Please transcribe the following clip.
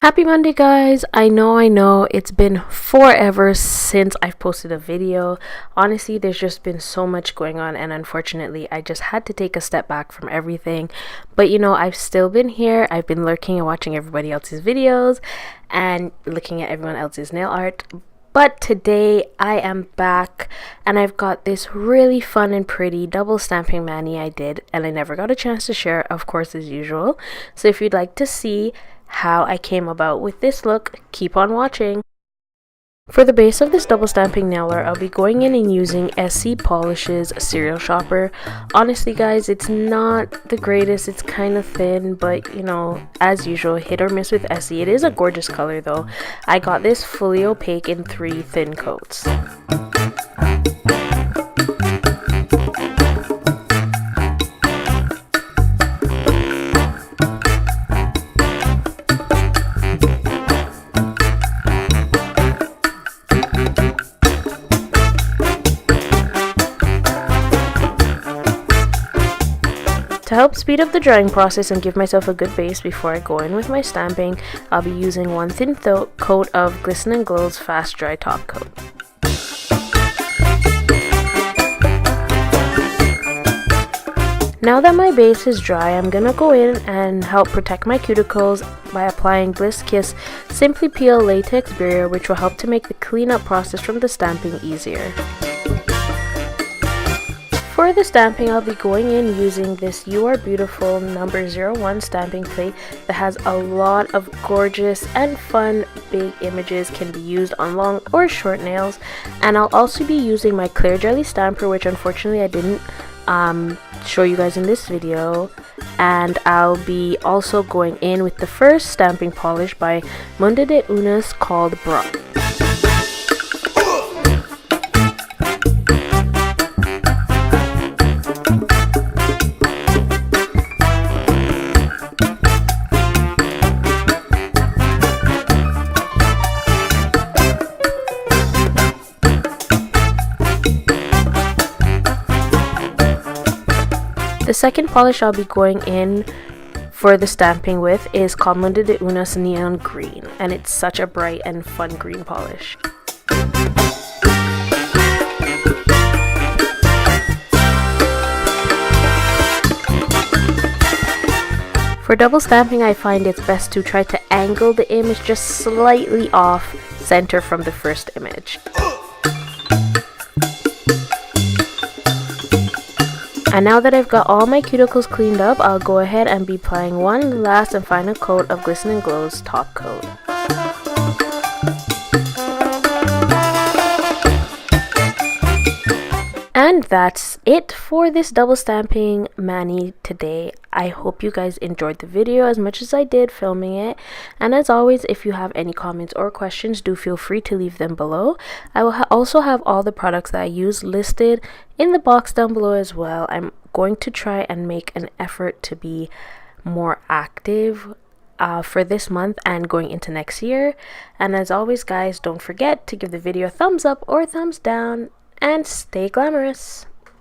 Happy Monday, guys. I know it's been forever since I've posted a video. Honestly, there's just been so much going on, and unfortunately I just had to take a step back from everything. But I've still been here. I've been lurking and watching everybody else's videos and looking at everyone else's nail art. But today I am back and I've got this really fun and pretty double stamping mani I did, and I never got a chance to share, of course, as usual. So if you'd like to see how I came about with this look, keep on watching. For the base of this double stamping nail art, I'll be going in and using Essie Polish's Cereal Shopper. Honestly, guys, it's not the greatest. It's kind of thin, but as usual, hit or miss with Essie. It is a gorgeous color though. I got this fully opaque in 3 thin coats. To help speed up the drying process and give myself a good base before I go in with my stamping, I'll be using 1 thin coat of Glamorousnails' Fast Dry Top Coat. Now that my base is dry, I'm gonna go in and help protect my cuticles by applying Bliss Kiss Simply Peel Latex Barrier, which will help to make the cleanup process from the stamping easier. For the stamping, I'll be going in using this You Are Beautiful number 01 stamping plate that has a lot of gorgeous and fun big images, can be used on long or short nails. And I'll also be using my clear jelly stamper, which unfortunately I didn't show you guys in this video. And I'll be also going in with the first stamping polish by Mundo called Bra. The second polish I'll be going in for the stamping with is called Mundo Neon Green, and it's such a bright and fun green polish. For double stamping, I find it's best to try to angle the image just slightly off center from the first image. And now that I've got all my cuticles cleaned up, I'll go ahead and be applying one last and final coat of Glamorousnails' top coat. And that's it for this double stamping mani today. I hope you guys enjoyed the video as much as I did filming it. And as always, if you have any comments or questions, do feel free to leave them below. I will also have all the products that I use listed in the box down below as well. I'm going to try and make an effort to be more active for this month and going into next year. And as always, guys, don't forget to give the video a thumbs up or a thumbs down and stay glamorous.